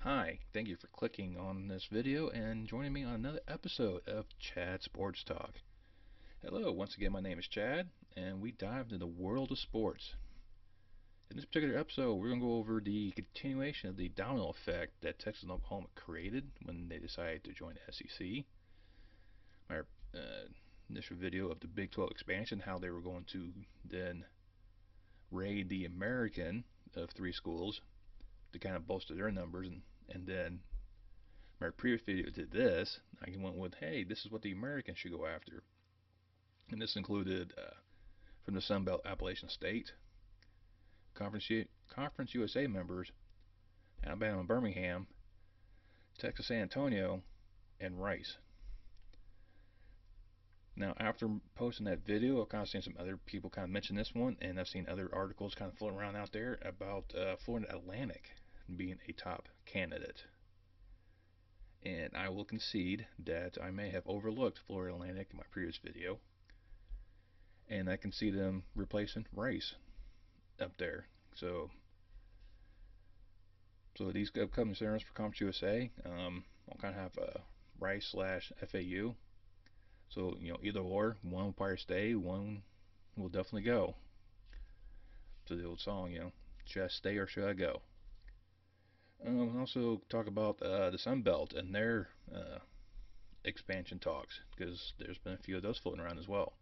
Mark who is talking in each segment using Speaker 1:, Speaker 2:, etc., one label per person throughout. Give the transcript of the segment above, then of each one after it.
Speaker 1: Hi, thank you for clicking on this video and joining me on another episode of Chad Sports Talk. Hello, once again, my name is Chad, and we dive into the world of sports. In this particular episode, we're going to go over the continuation of the domino effect that Texas and Oklahoma created when they decided to join the SEC. My initial video of the Big 12 expansion, how they were going to then raid the American of three schools to kind of bolster their numbers, and then my previous video did this. I went with, hey, this is what the Americans should go after. And this included from the Sun Belt Appalachian State, Conference USA members, Alabama and Birmingham, Texas San Antonio, and Rice. Now, after posting that video, I've kind of seen some other people kind of mention this one, and I've seen other articles kind of floating around out there about Florida Atlantic being a top candidate. And I will concede that I may have overlooked Florida Atlantic in my previous video, and I can see them replacing Rice up there. So these upcoming centers for Conference USA, I'll kind of have Rice slash FAU. So either or, one will probably stay, one will definitely go. So the old song, should I stay or should I go? And also talk about the Sun Belt and their expansion talks, because there's been a few of those floating around as well.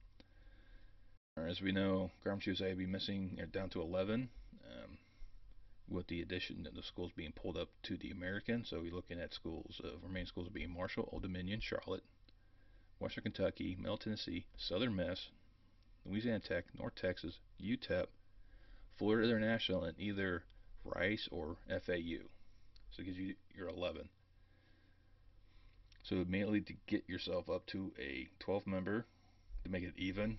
Speaker 1: As we know, Conference USA will be missing down to 11, with the addition of the schools being pulled up to the American. So we're looking at schools, remaining schools being Marshall, Old Dominion, Charlotte, Western Kentucky, Middle Tennessee, Southern Miss, Louisiana Tech, North Texas, UTEP, Florida International, and either Rice or FAU. So it gives you your 11. So immediately to get yourself up to a 12 member, to make it even,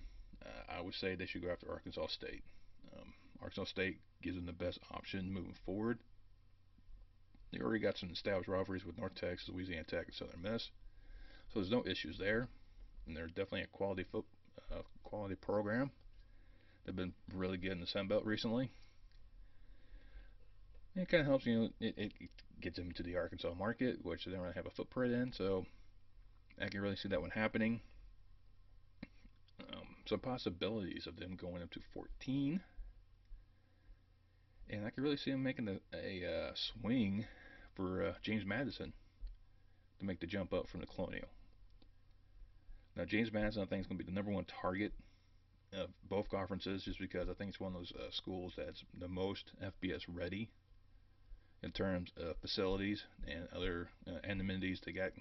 Speaker 1: I would say they should go after Arkansas State. Arkansas State gives them the best option moving forward. They already got some established rivalries with North Texas, Louisiana Tech, and Southern Miss, so there's no issues there. And they're definitely a quality program. They've been really good in the Sun Belt recently. And it kind of helps, it gets them into the Arkansas market, which they don't really have a footprint in. So I can really see that one happening. Some possibilities of them going up to 14. And I can really see them making a swing for James Madison to make the jump up from the Colonial. Now, James Madison, I think, is going to be the number one target of both conferences, just because I think it's one of those schools that's the most FBS ready in terms of facilities and other amenities they got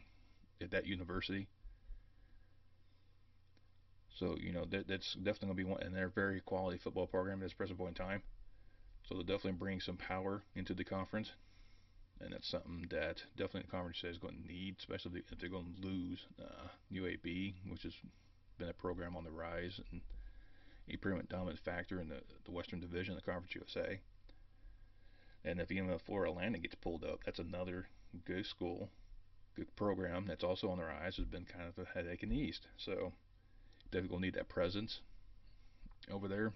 Speaker 1: at that university. So, that's definitely going to be one, and they're a very quality football program at this present point in time. So they'll definitely bring some power into the conference, and that's something that definitely the conference is going to need, especially if they're going to lose UAB, which has been a program on the rise and a pretty much dominant factor in the Western Division of the Conference USA. And if even Florida Atlantic gets pulled up, that's another good school, good program that's also on the rise. Has been kind of a headache in the East, so definitely going to need that presence over there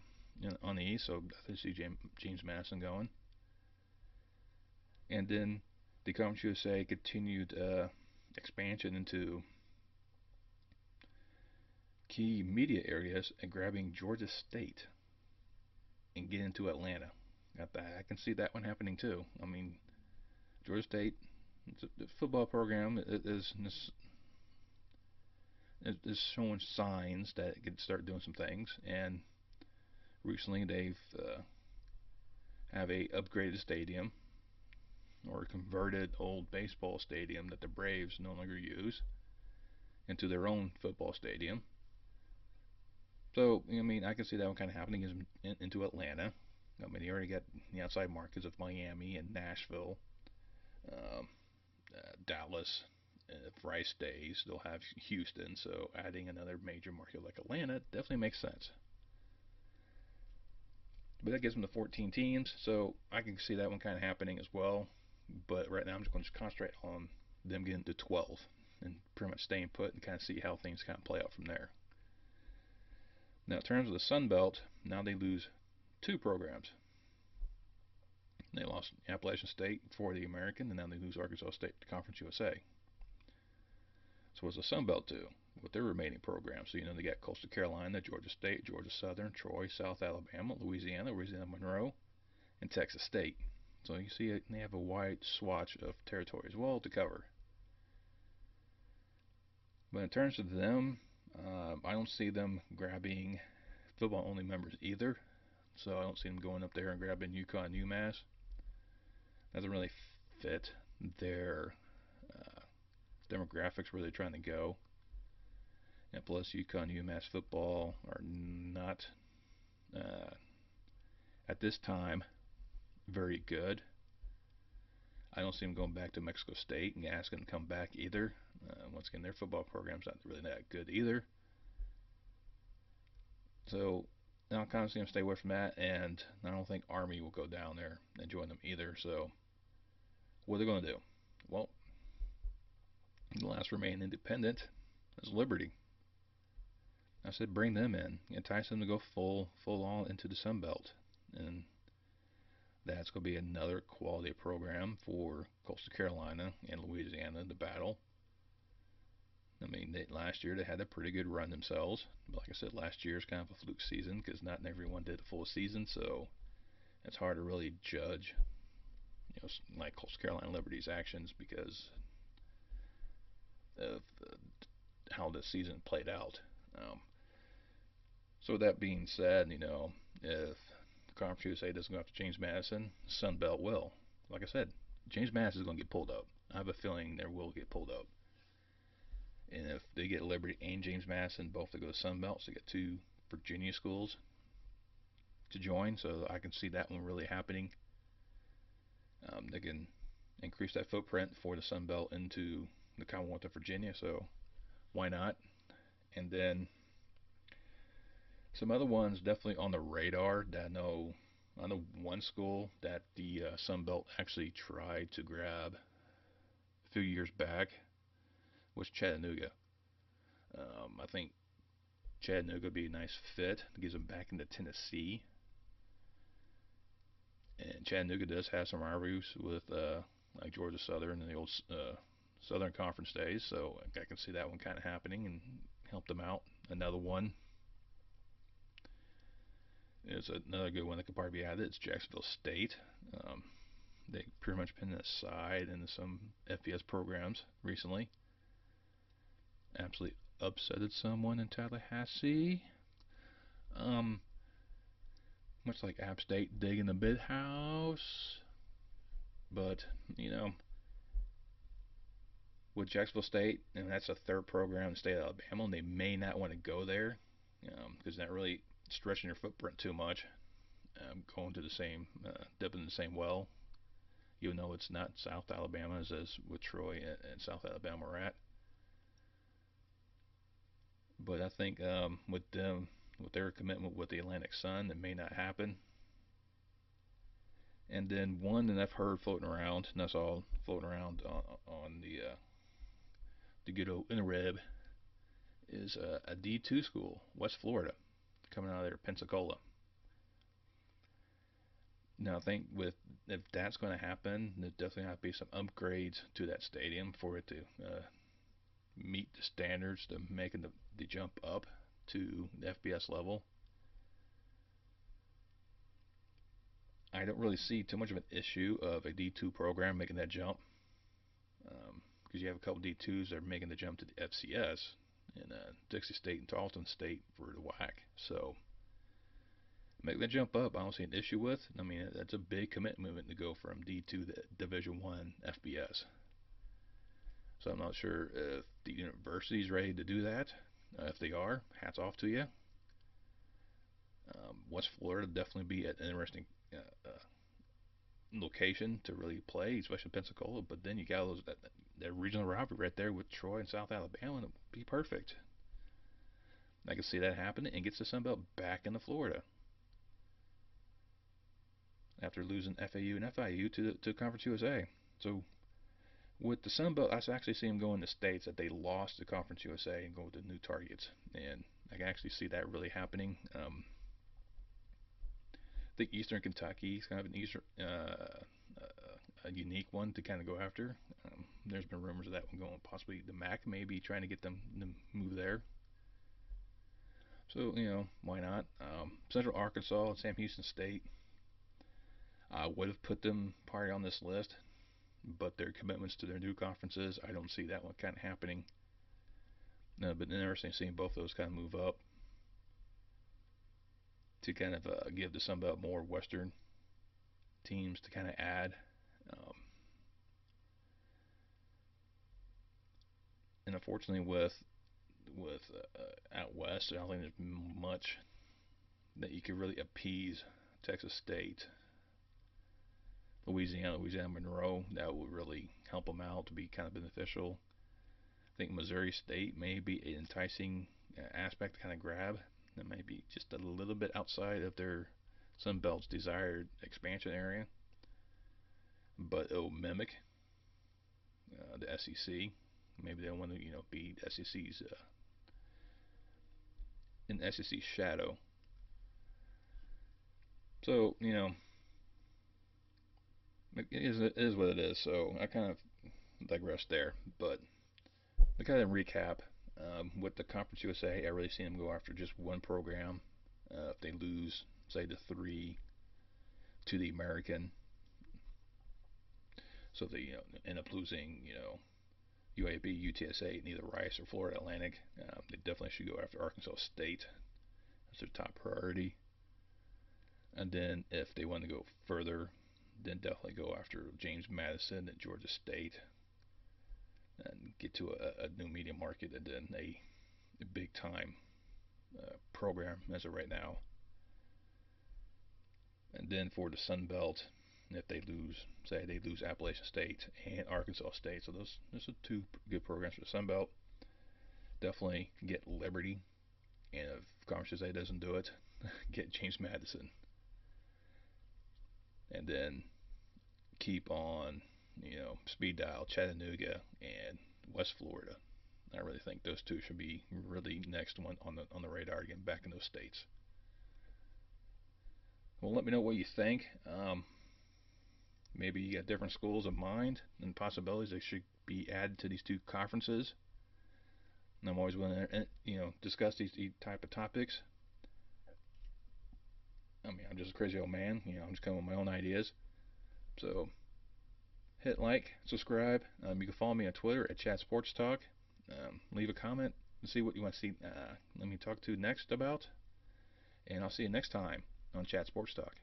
Speaker 1: on the East. So I see James Madison going. And then the Conference USA continued expansion into key media areas and grabbing Georgia State and getting into Atlanta. I can see that one happening too. I mean, Georgia State, the football program is showing signs that it could start doing some things. And recently they've have a upgraded stadium, or a converted old baseball stadium that the Braves no longer use, into their own football stadium. So I can see that one kind of happening into Atlanta. They already got the outside markets of Miami and Nashville, um, Dallas. If Rice stays, they'll have Houston. So adding another major market like Atlanta definitely makes sense. But that gives them the 14 teams, so I can see that one kind of happening as well. But right now I'm just going to concentrate on them getting to 12 and pretty much staying put and kind of see how things kind of play out from there. Now, in terms of the Sun Belt, now they lose two programs. They lost Appalachian State for the American, and now they lose Arkansas State to Conference USA. So what's the Sun Belt do with their remaining programs? So they got Coastal Carolina, Georgia State, Georgia Southern, Troy, South Alabama, Louisiana Monroe, and Texas State. So you see they have a wide swatch of territory as well to cover. But in terms of them, I don't see them grabbing football-only members either. So I don't see them going up there and grabbing UConn, UMass. Doesn't really fit their demographics where they're trying to go. And plus, UConn, UMass football are not, uh, at this time, very good. I don't see them going back to Mexico State and asking them to come back either. Once again, their football program's not really that good either. So I'll kind of see them stay away from that, and I don't think Army will go down there and join them either. So what are they going to do? Well, the last remaining independent is Liberty. I said bring them in, entice them to go full on into the Sun Belt, and that's going to be another quality program for Coastal Carolina and Louisiana to battle. I mean, last year they had a pretty good run themselves. But like I said, last year is kind of a fluke season because not everyone did a full season, so it's hard to really judge, like Coastal Carolina Liberty's actions because of how the season played out. So with that being said, if Conference USA doesn't go after James Madison, Sun Belt will. Like I said, James Madison is going to get pulled up. I have a feeling there will get pulled up. And if they get Liberty and James Madison both to go to Sun Belt, so they get two Virginia schools to join, so I can see that one really happening. They can increase that footprint for the Sun Belt into the Commonwealth of Virginia, so why not? And then some other ones definitely on the radar that I know one school that the Sun Belt actually tried to grab a few years back was Chattanooga. I think Chattanooga would be a nice fit. It gives them back into Tennessee. And Chattanooga does have some rivalries with like Georgia Southern and the old Southern Conference days, so I can see that one kind of happening and help them out. Another one is another good one that could probably be added. It's Jacksonville State. Um, they pretty much been aside in some FBS programs recently. Absolutely upsetted someone in Tallahassee. Um, Much like App State digging the bid house. But, with Jacksonville State, and that's a third program in the state of Alabama, and they may not want to go there because they're not really stretching their footprint too much, going to the same, dipping in the same well, even though it's not South Alabama as with Troy and South Alabama we're at. But I think with them, with their commitment with the Atlantic Sun, it may not happen. And then one that I've heard floating around, and that's all floating around on the good old interweb, is a D2 school, West Florida, coming out of there, Pensacola. Now I think if that's going to happen, there definitely have to be some upgrades to that stadium for it to meet the standards to making the jump up to the FBS level. I don't really see too much of an issue of a D2 program making that jump because you have a couple D2s that are making the jump to the FCS in Dixie State and Tarleton State for the WAC. So make that jump up, I don't see an issue with. I mean, that's a big commitment to go from D2 to Division One FBS. So I'm not sure if the university is ready to do that. If they are, hats off to you. West Florida definitely be an interesting location to really play, especially Pensacola. But then you got that regional rivalry right there with Troy and South Alabama, and it would be perfect. I can see that happening and gets the Sun Belt back into Florida after losing FAU and FIU to Conference USA. So with the Sun Belt, I actually see them going to states that they lost to Conference USA and go to new targets, and I can actually see that really happening. think Eastern Kentucky is kind of an a unique one to kind of go after. There's been rumors of that one going possibly the MAC maybe trying to get them to move there. So why not? Central Arkansas and Sam Houston State. I would have put them probably on this list, but their commitments to their new conferences, I don't see that one kind of happening. But interesting seeing both those kind of move up to kind of give the Sun Belt more Western teams to kind of add. Um, and unfortunately, out west, I don't think there's much that you could really appease Texas State, Louisiana Monroe. That would really help them out to be kind of beneficial. I think Missouri State may be an enticing aspect to kind of grab. That may be just a little bit outside of their Sun Belt's desired expansion area, but it'll mimic the SEC. Maybe they want to, be SEC's in SEC's shadow. So it is what it is. So I kind of digress there, but to kind of recap, with the Conference USA, I really see them go after just one program. If they lose, say, the three to the American, so they end up losing, UAB, UTSA, and either Rice or Florida Atlantic. They definitely should go after Arkansas State. That's their top priority. And then if they want to go further, then definitely go after James Madison at Georgia State and get to a new media market and then a big time program as of right now. And then for the Sun Belt, if they lose, say they lose Appalachian State and Arkansas State, so those are two good programs for the Sun Belt. Definitely get Liberty, and if Conference USA doesn't do it, get James Madison, and then keep on, speed dial Chattanooga and West Florida. I really think those two should be really next one on the radar again back in those states. Well, let me know what you think. Maybe you got different schools of mind and possibilities that should be added to these two conferences. And I'm always willing to, discuss these type of topics. I mean, I'm just a crazy old man. I'm just coming with my own ideas. So hit like, subscribe. You can follow me on Twitter at Chat Sports Talk. Leave a comment and see what you want to see. Let me talk to next about. And I'll see you next time on Chat Sports Talk.